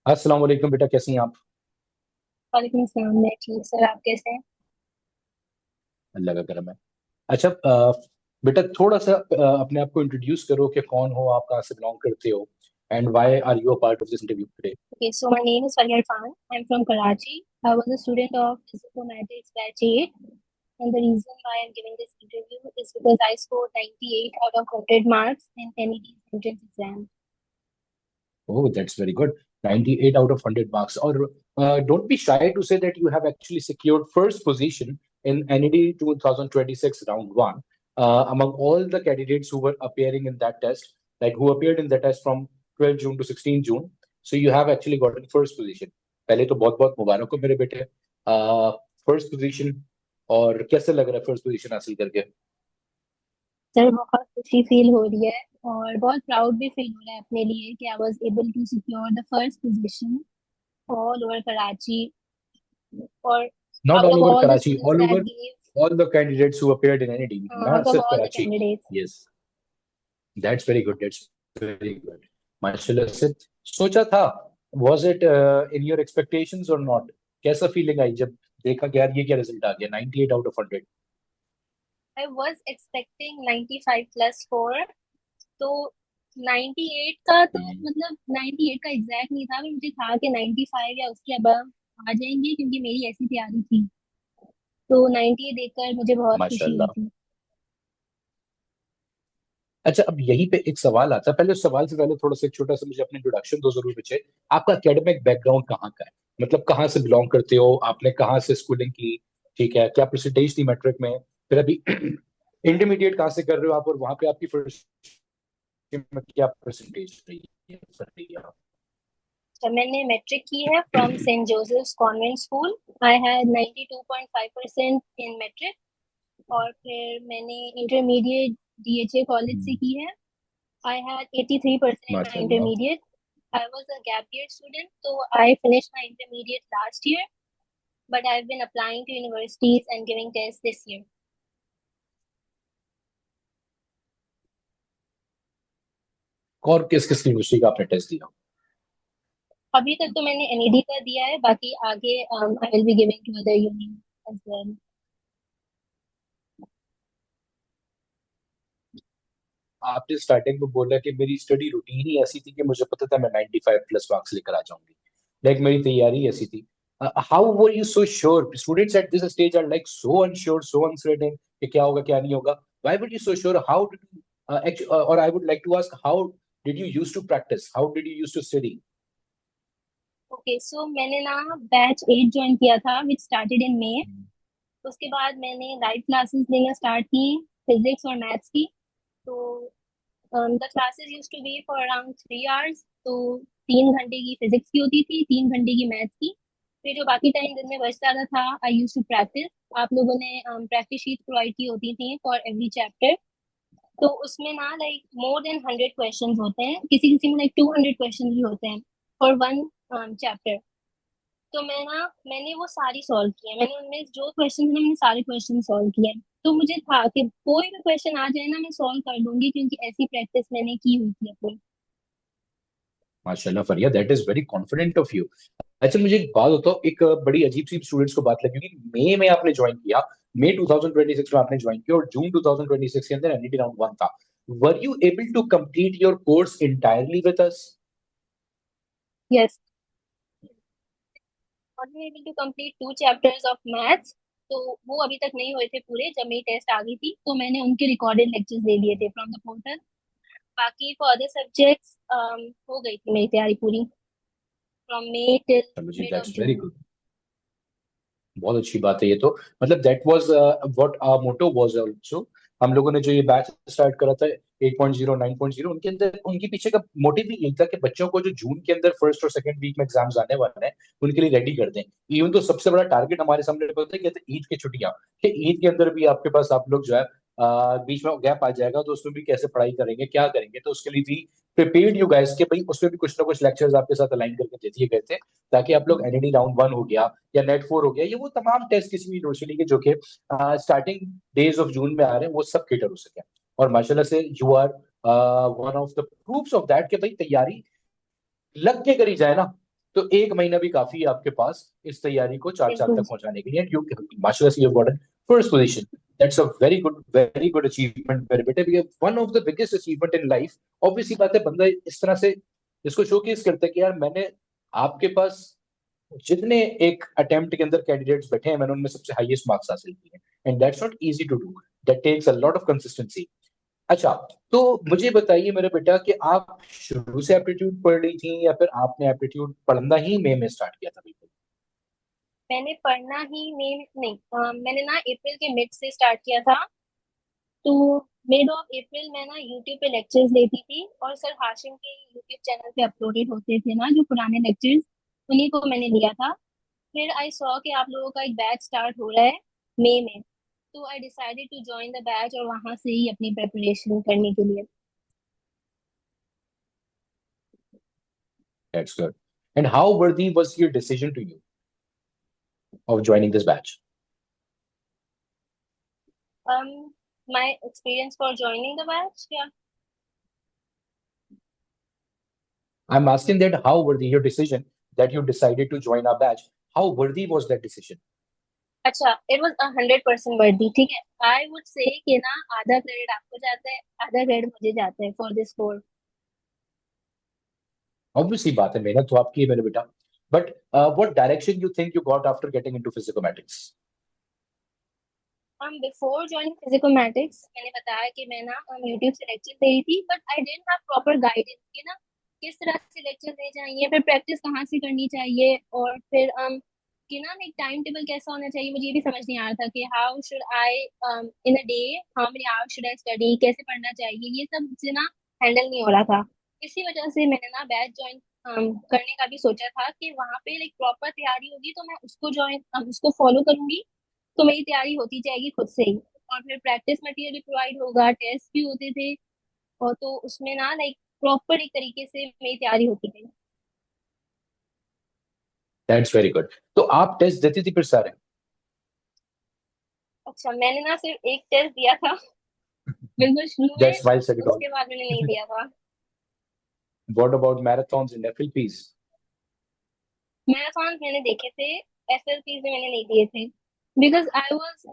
अस्सलाम वालेकुम बेटा, कैसी हैं आप? वालेकुम सलाम। मैं ठीक सर, आप कैसे हैं? अल्लाह का करम है। अच्छा, बेटा थोड़ा सा अपने आप को इंट्रोड्यूस करो कि कौन हो आप, कहाँ से बिलोंग करते हो, and why are you a part of this interview today? Okay, so my name is Faria Irfan. I'm from Karachi. I was a student of Informatics batch 8, and the reason why I'm giving this interview is because I scored 98 out of 100 marks in NED's entrance exam. Oh, that's very good. 98 out of 100 marks. Or don't be shy to say that you have actually secured first position in NED 2026 round one among all the candidates who were appearing in that test, like who appeared in the test from 12 June to 16 June. So you have actually gotten first position. पहले तो बहुत बहुत मुबारक हो मेरे बेटे, first position. और कैसे लग रहा है फर्स्ट पोजीशन हासिल करके? सर बहुत खुशी फील हो रही है और बहुत प्राउड भी फील हो रहा है अपने लिए कि I was able to secure the first position all over Karachi और Not out all of over all the Karachi, students all that over gave, all the candidates who appeared in NED, out not of just all the Karachi. Candidates. Yes, that's very good. That's very good. माशाल्लाह से सोचा था, was it in your expectations or not? कैसा feeling आई जब देखा कि यार ये क्या रिजल्ट आ गया 98 out of 100? I was expecting 95 plus 4, तो 98 का तो मतलब 98 का एग्जैक्ट नहीं था, पर मुझे था कि 95 या उसके अबव आ जाएंगे क्योंकि मेरी ऐसी तैयारी थी। तो 98 देखकर मुझे बहुत खुशी हुई माशाल्लाह। थी। अच्छा, अब यहीं पे एक सवाल आता है। पहले उस सवाल से पहले थोड़ा सा एक छोटा सा मुझे अपने इंट्रोडक्शन दो जरूर पीछे। आपका एकेडमिक बैकग्राउंड कहाँ का है? मतलब कहाँ से बिलोंग करते हो, आपने कहाँ से स्कूलिंग की? ठीक है, क्या परसेंटेज थी मैट्रिक में? फिर अभी इंटरमीडिएट कहाँ से कर रहे हो आप, और वहां पे आपकी फर्स्ट में क्या परसेंटेज रही है, सर रही है? जब मैंने मैट्रिक की है from Saint Joseph's Convent School, I had 92.5% इन मैट्रिक। और फिर मैंने इंटरमीडिएट डीएचए कॉलेज से की है। I had 83% in my माशाल्लाह। intermediate. I was a gap year student, so I finished my intermediate last year, but I've been applying to universities and giving tests this year. और किस किस university का आपने test दिया? अभी तक तो मैंने एनईडी का दिया है, बाकी आगे I will be giving to other uni as well. आपने स्टार्टिंग में बोला कि मेरी स्टडी रूटीन ही ऐसी थी कि मुझे पता था मैं 95 प्लस मार्क्स लेकर आ जाऊंगी, लाइक मेरी तैयारी ऐसी थी। How were you so sure? Students at this stage are like so unsure, so uncertain कि क्या होगा क्या नहीं होगा। Why were you so sure? How did और I would like to ask, how did you use to practice, how did you use to study? Okay, so मैंने ना batch 8 join किया था विच स्टार्टेड इन मई। उसके बाद मैंने live classes लेना start की, फिजिक्स और मैथ्स की। तो the classes used to be for around 3 hours. तो 3 घंटे की फिजिक्स की होती थी, 3 घंटे की मैथ्स की। फिर जो बाकी टाइम दिन में बच जाता था, आई यूज टू प्रैक्टिस। आप लोगों ने प्रैक्टिस शीट प्रोवाइड की होती थी फॉर एवरी चैप्टर। तो उसमें ना लाइक मोर देन 100 क्वेश्चंस होते हैं, किसी किसी में लाइक 200 क्वेश्चंस भी होते हैं फॉर वन चैप्टर। तो मैंने वो सारी सॉल्व की है। मैंने उनमें जो क्वेश्चन थे ना, मैंने सारे क्वेश्चन सॉल्व किए हैं। तो मुझे था कि कोई भी क्वेश्चन आ जाए ना, मैं सॉल्व कर लूंगी क्योंकि ऐसी प्रैक्टिस मैंने की हुई थी अपनी। माशाल्लाह Fariya, that is very confident of you. अच्छा, मुझे एक बात बताओ, एक बड़ी अजीब सी स्टूडेंट्स को बात लगी कि मई में आपने ज्वाइन किया, मई 2026 में आपने ज्वाइन किया, और जून 2026 के अंदर एनईटी राउंड वन था। Were you able to complete your course entirely with us? Yes, only able to complete 2 chapters of maths। तो वो अभी तक नहीं हुए थे पूरे। जब मेरी टेस्ट आ गई थी तो मैंने उनके रिकॉर्डेड लेक्चर्स ले लिए थे फ्रॉम द पोर्टल। बाकी फॉर अदर सब्जेक्ट्स हो गई थी मेरी तैयारी पूरी फ्रॉम मई टिल चलो जी, mid of that's very June. Good. बहुत अच्छी बात है ये तो। मतलब that was what our motto was also. हम लोगों ने जो ये बैच स्टार्ट करा था 8.0 9.0, उनके अंदर उनके पीछे का मोटिव भी यही था कि बच्चों को जो जून के अंदर फर्स्ट और सेकंड वीक में एग्जाम्स आने वाले हैं उनके लिए रेडी कर दें। इवन तो सबसे बड़ा टारगेट हमारे सामने पता है क्या था? ईद की छुट्टियां। कि ईद के अंदर भी आपके पास आप लोग जो है बीच में गैप आ जाएगा, तो उसमें भी कैसे पढ़ाई करेंगे, क्या करेंगे, तो उसके लिए भी प्रिपेयर्ड यू गाइस के भाई उसमें भी कुछ ना कुछ लेक्चर्स आपके साथ अलाइन करके दे दिए गए थे, ताकि आप लोग एनईडी राउंड वन हो गया या नेट फोर हो गया, ये वो तमाम टेस्ट किसी भी यूनिवर्सिटी के जो कि स्टार्टिंग डेज ऑफ जून में आ रहे हैं वो सब केटर हो सके। और माशाल्लाह से you are one of the proofs of that कि भाई तैयारी लग के करी जाए ना, तो 1 महीना भी काफी है आपके पास इस तैयारी को 4 साल बिल्कुल तक जी। पहुंचाने के लिए। यू माशाल्लाह, you have gotten first position. That's a very good achievement मेरे बेटे। भी one of the biggest achievement in life. Obviously बात है, बंदा इस तरह से इसको शोकेस करता है कि यार मैंने आपके पास जितने एक अटेम्प्ट के अंदर कैंडिडेट्स बैठे हैं, मैंने उनमें सबसे हाईएस्ट मार्क्स हासिल किए हैं। And that's not easy to do, that takes a lot of consistency. अच्छा, तो मुझे बताइए मेरे बेटा कि आप शुरू से एप्टीट्यूड पढ़ रही थी या फिर आपने एप्टीट्यूड पढ़ना ही मई में स्टार्ट किया था? बिल्कुल। मैंने पढ़ना ही मई नहीं, मैंने ना अप्रैल के मिड से स्टार्ट किया था। तो मिड ऑफ अप्रैल में ना यूट्यूब पे लेक्चर्स देती थी, और सर हाशिम के यूट्यूब चैनल पे अपलोडेड होते थे ना जो पुराने लेक्चर्स, उन्हीं को मैंने लिया था। फिर आई सॉ कि आप लोगों का एक बैच स्टार्ट हो रहा है मई में, तो I decided to join the batch और वहां से ही अपनी प्रिपरेशन करने के लिए। That's good. And how worthy was your decision to you of joining this batch? My experience for joining the batch क्या? I'm asking that how worthy your decision that you decided to join our batch, how worthy was that decision? अच्छा, it was 100% वर्दी, ठीक है। I would say कि ना आधा credit आपको जाता है, आधा क्रेडिट मुझे जाता है फॉर दिस कोर्स। Obviously बात है, मेहनत तो आपकी है मेरे बेटा। But what direction you think you got after getting into physicomatrics? Before joining Physicomatics मैंने बताया कि मैं ना यूट्यूब से लेक्चर दे रही थी, but I didn't have proper guidance कि ना किस तरह से लेक्चर दे चाहिए, फिर प्रैक्टिस कहाँ से करनी चाहिए, और फिर कि ना एक टाइम टेबल कैसा होना चाहिए। मुझे ये भी समझ नहीं आ रहा था कि how should I in a day, how many hours should I study, कैसे पढ़ना चाहिए, ये सब मुझसे ना हैंडल नहीं हो रहा था। इसी वजह से मैंने ना बैच ज्वाइन करने का भी सोचा था कि वहाँ पे लाइक प्रॉपर तैयारी होगी, तो मैं उसको ज्वाइन उसको फॉलो करूंगी, तो मेरी तैयारी होती जाएगी खुद से ही। और फिर प्रैक्टिस मटेरियल भी प्रोवाइड होगा, टेस्ट भी होते थे, और तो उसमें ना लाइक प्रॉपर एक तरीके से मेरी तैयारी होती गई। That's very good. तो आप टेस्ट देती थी फिर सारे? अच्छा, मैंने ना सिर्फ एक टेस्ट दिया था बिल्कुल शुरू में, That's why I said it all. उसके बाद मैंने नहीं दिया था। What about marathons and FLPs? Marathon मैंने देखे थे, एसएलपी में मैंने नहीं दिए थे, because I was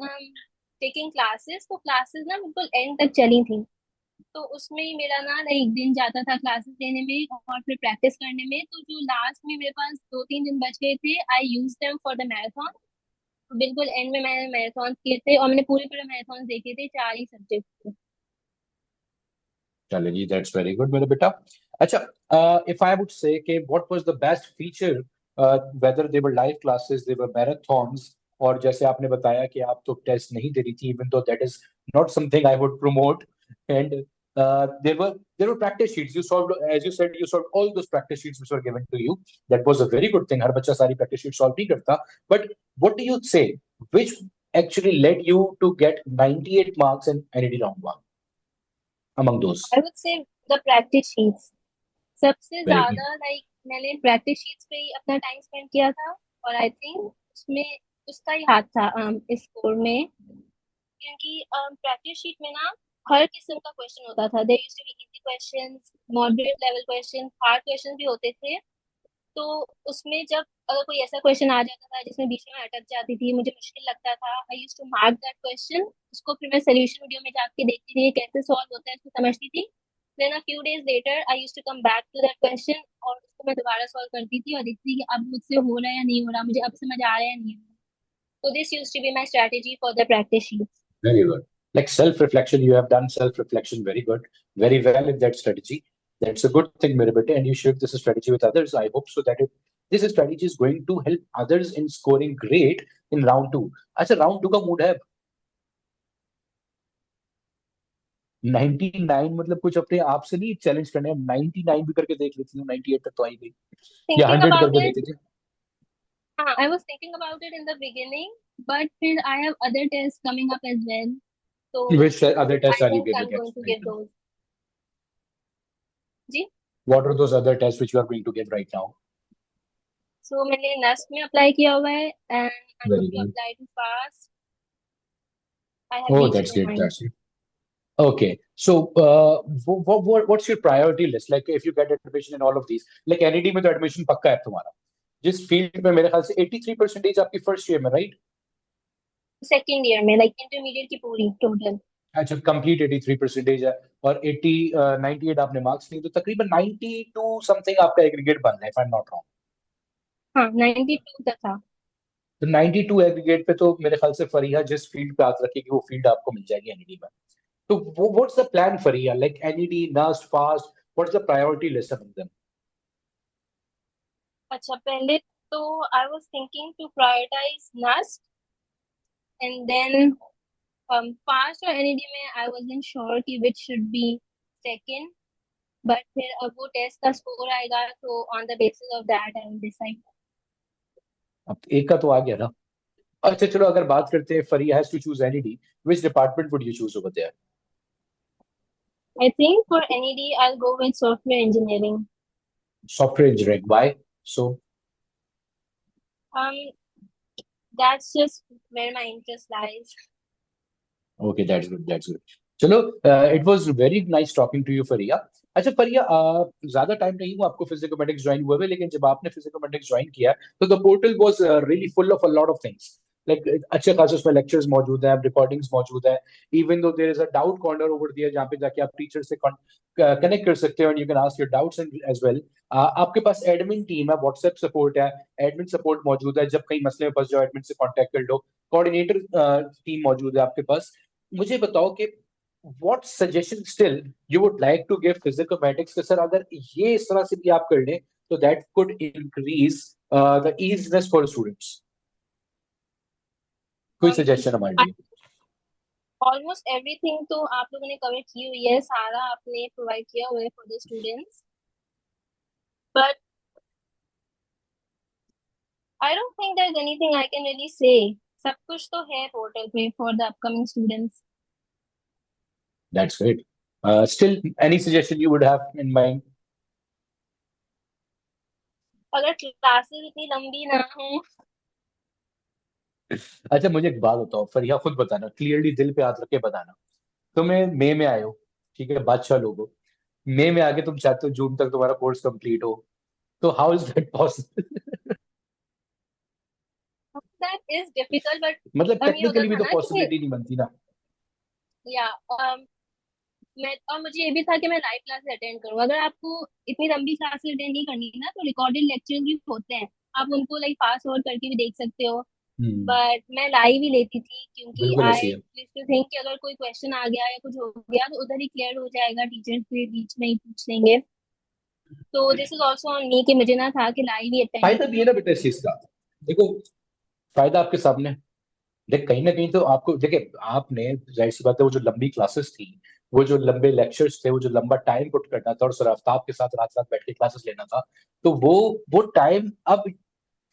taking classes, तो क्लासेस ना बिल्कुल एंड तक चली थी। तो उसमें ही मेरा ना एक दिन जाता था क्लासेस लेने में और फिर प्रैक्टिस करने में, तो जो लास्ट में मेरे पास 2-3 दिन बच गए थे, I use them for the marathon. बिल्कुल एंड में मैंने मैराथन किए थे, और मैंने पूरे पूरे मैराथन देखे थे, 4 ही सब्जेक्ट थे। चलो जी, दैट्स वेरी गुड मेरे बेटा। अच्छा, इफ आई वुड से कि what was the best feature, whether they were live classes, they were marathons, और जैसे आपने बताया कि आप तो टेस्ट नहीं दे रही थी, even though that is not something I would promote. And there were practice sheets you solved, as you said, you solved all those practice sheets which were given to you. That was a very good thing. हर बच्चा सारी practice sheets solve नहीं करता। But what do you say, which actually led you to get 98 marks in NED round 1 among those? I would say the practice sheets, सबसे Very good. ज्यादा मैंने practice sheets पे ही अपना time spend किया था, और आई थिंक उसमें उसका ही हाथ था इस स्कोर में, क्योंकि प्रैक्टिस शीट में ना हर किस्म का क्वेश्चन होता था। There used to be easy questions, moderate level question, hard question भी होते थे। तो उसमें जब अगर कोई ऐसा क्वेश्चन आ जाता था जिसमें बीच में अटक जाती थी, मुझे मुश्किल लगता था, I used to mark that question, उसको फिर मैं सोल्यूशन वीडियो में जाके देखती थी कैसे सॉल्व होता है, इसको समझती थी। Then a few days later I used to come back to that question, और उसको मैं दोबारा सॉल्व करती थी और देखती थी कि अब मुझसे हो रहा है या नहीं हो रहा, मुझे अब समझ आ रहा है या नहीं आ रहा। तो this used to be my strategy for the practice sheet. Very good. Like self-reflection, you have done self-reflection very good, very well in that strategy. That's a good thing, mere bete, and you share this strategy with others. I hope so that this strategy is going to help others in scoring great in round two. अच्छा, round two का mood है 99, मतलब कुछ अपने आप से नहीं challenge करने, 99 भी करके देख लेती हूँ, 98 तक तो आई गई, या थिंकिंग 100 अबाउट करके इट, देती थी। हाँ, I was thinking about it in the beginning, but फिर I have other test coming up as well, तो Which other tests I are you think I am giving going to right give now? Those. जी। What are those other tests which you are going to give right now? So मैंने नस्ट में apply किया हुआ है, and I am Very going to good. Apply to FAST. I have Oh, reached that's my great. Point. That's it. Okay. So, what's your priority list? Like, if you get admission in all of these, like NED में तो admission पक्का है तुम्हारा, जिस field में मेरे ख्याल से 83% आपकी फर्स्ट ईयर में, राइट? सेकेंड ईयर में, लाइक इंटरमीडिएट की पूरी टोटल। अच्छा, कंप्लीट 83% है। और 98 आपने मार्क्स लिए, तो तकरीबन 92 समथिंग आपका एग्रीगेट बन रहा है, if I am not wrong. हाँ, 92 तक था। तो 92 एग्रीगेट पे तो मेरे ख्याल से फरीहा जिस फील्ड पे हाथ रखेगी वो फील्ड आपको मिल जाएगी एनईडी में। तो वो what's the plan Fariha, like NED, NUST, FAST, what's the priority list among them? अच्छा, पहले तो I was thinking to prioritize NUST, and then FAST और एनईडी में आई वाजंट श्योर कि which should be second, but फिर अब वो test का स्कोर आएगा तो on the basis of that I will decide. अब एक का तो आ गया ना। अच्छा चलो, अगर बात करते हैं Fariha has to choose NED, which department would you choose over there? I think for NED I will go with software engineering. Software engineering, why so? um that's just where my interest lies. Okay, that's good, that's good. चलो, it was very nice talking to you Fariya. अच्छा फरिया, ज्यादा time नहीं हुआ आपको फिजिकोमेटिक्स join हुए हुए, लेकिन जब आपने फिजिकोमेटिक्स ज्वाइन किया तो the portal was really full of a lot of things. Like अच्छे खासे उसमें लेक्चर्स मौजूद हैं, रिकॉर्डिंग्स मौजूद हैं। Even though there is a doubt corner over there, जहाँ पे जाके आप टीचर से कनेक्ट कर सकते हो and you can ask your doubts as well. आपके पास एडमिन टीम है, व्हाट्सएप सपोर्ट है, एडमिन सपोर्ट मौजूद है, जब कहीं मसले में फंस जाओ एडमिन से कांटेक्ट कर लो। कोऑर्डिनेटर टीम मौजूद है आपके पास। मुझे बताओ कि what suggestion still you would like to give physicomathematics के सर, अगर ये इस तरह से भी आप कर लें तो that could increase the easiness for students। कोई सजेशन हमारे लिए? ऑलमोस्ट एवरीथिंग तो आप लोगों ने कवर की हुई है, सारा आपने प्रोवाइड किया हुआ है for the students, but I don't think there is anything I can really say. सब कुछ तो है पोर्टल पे for the upcoming students. That's great. Still, any suggestion you would have in mind? अगर क्लासेस इतनी लंबी ना हो। अच्छा मुझे एक बात बताओ फरिया, खुद बताना, क्लियरली दिल पे हाथ रख के बताना। तुम्हें मई में आए हो, ठीक है, बादशाह लोगो, मई में आके तुम चाहते हो जून तक तुम्हारा कोर्स कंप्लीट हो, तो how is that possible? That is difficult, but मतलब ये होता टेक्निकली भी था तो ना कि पॉसिबिलिटी नहीं बनती ना। या मैं, और मुझे ये भी था कि मैं लाइव क्लासेस अटेंड करूँ। अगर आपको इतनी लंबी क्लासेस अटेंड नहीं करनी है ना, तो रिकॉर्डेड लेक्चर्स भी होते हैं, आप उनको लाइक फास्ट फॉरवर्ड करके भी देख सकते हो। हम्म। बट मैं लाइव ही लेती थी क्योंकि बिल्कुल ऐसी आई है। यूज्ड टू थिंक कि अगर कोई क्वेश्चन आ गया या कुछ हो गया तो उधर ही क्लियर हो जाएगा, टीचर्स के बीच में ही पूछ लेंगे। तो this is also on me कि मुझे ना था कि लाइव ही अटेंड फायदा भी है करूँ। ना बेटा इस चीज का। देखो, फायदा आपके सामने है। देख कहीं ना कहीं तो आपको, देखिए आपने, जाहिर सी बात है, वो जो लंबी क्लासेस थी, वो जो लंबे लेक्चर्स थे, वो जो लंबा टाइम पुट करना था और सर आफ्ताब के साथ रात रात बैठ के क्लासेस लेना था, तो वो टाइम अब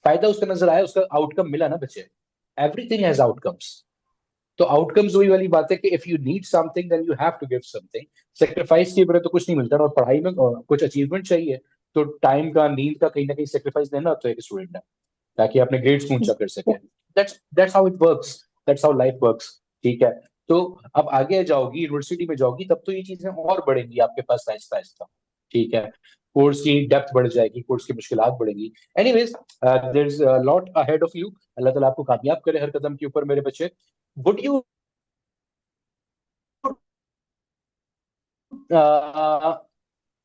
फायदा उसका नजर आया, उसका आउटकम मिला ना बच्चे। Everything has outcomes. तो आउटकम्स वही वाली बात है कि if you need something then you have to give something. Sacrifice के बिना तो कुछ नहीं मिलता ना, और पढ़ाई में कुछ अचीवमेंट चाहिए तो टाइम का, नींद का कहीं ना कहीं सेक्रीफाइस देना होता है एक स्टूडेंट ने, ताकि अपने ग्रेड्स ऊंचा कर सके। That's how it works, that's how life works. ठीक है। तो अब आगे जाओगी, यूनिवर्सिटी में जाओगी, तब तो ये चीजें और बढ़ेंगी आपके पास आहिस्ता आहिस्ता। ठीक है। कोर्स की डेप्थ बढ़ जाएगी, कोर्स की मुश्किलात बढ़ेंगी। Anyways, there is lot ahead of you. Allah ताला आपको कामयाब करे हर कदम के ऊपर मेरे बच्चे। Would you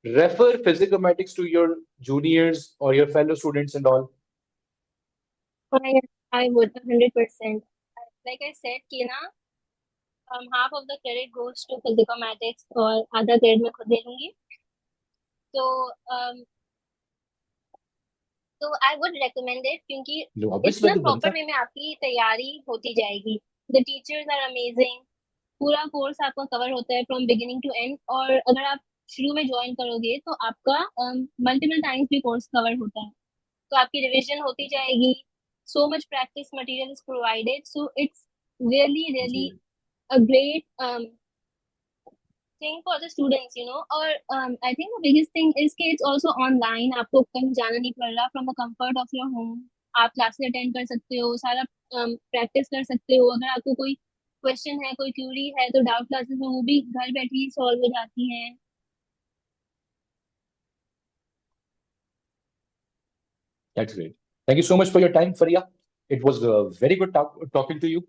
refer physicomathematics to your juniors or your fellow students and all? I would 100%। Like I said कि ना, half of the credit goes to physicomathematics और आधा क्रेडिट मैं खुद ले लूंगी। तो um, तो आई वुड रिकमेंड इट क्योंकि जो इससे ऑब्वियसली ना तो बनता प्रॉपर है। वे में आपकी तैयारी होती जाएगी। The teachers are amazing. पूरा कोर्स आपका कवर होता है फ्रॉम बिगिनिंग टू एंड, और अगर आप शुरू में ज्वाइन करोगे तो आपका मल्टीपल टाइम्स भी कोर्स कवर होता है, तो आपकी रिवीजन होती जाएगी। So much practice material is provided, so it's really जी। Really a great thing for the students, you know. और I think the biggest thing is कि it's also online, आपको कहीं जाना नहीं पड़ रहा, from the comfort of your home आप क्लासेस अटेंड कर सकते हो, सारा प्रैक्टिस कर सकते हो। अगर आपको कोई क्वेश्चन है, कोई क्यूरी है, तो डाउट क्लासेस में वो भी घर बैठे ही सॉल्व हो जाती हैं। That's great. Thank you so much for your time Faria. It was very good talking to you.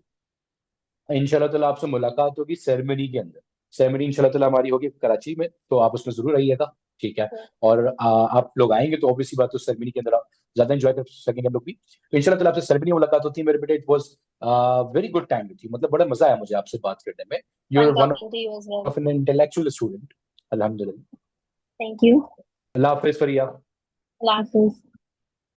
इंशाल्लाह ताला आपसे मुलाकात होगी सेरेमनी के अंदर. सेरेमनी इंशाल्लाह ताला हमारी होगी कराची में, तो आप उसमें जरूर आइएगा. ठीक है. और आप लोग आएंगे तो ऑब्वियसली बात, तो सेरेमनी के अंदर आप ज्यादा एंजॉय कर सकेंगे हम लोग भी. तो इंशाल्लाह ताला आपसे सेरेमनी में मुलाकात होती है मेरे बेटे. It was very good time with you. मतलब बड़ा मजा आया मुझे आपसे बात करने में. You are Fun one talking to you as well. Of an intellectual student. अल्हम्दुलिल्लाह. Thank you. अल्लाह हाफिज फरिया. Allah Hafiz.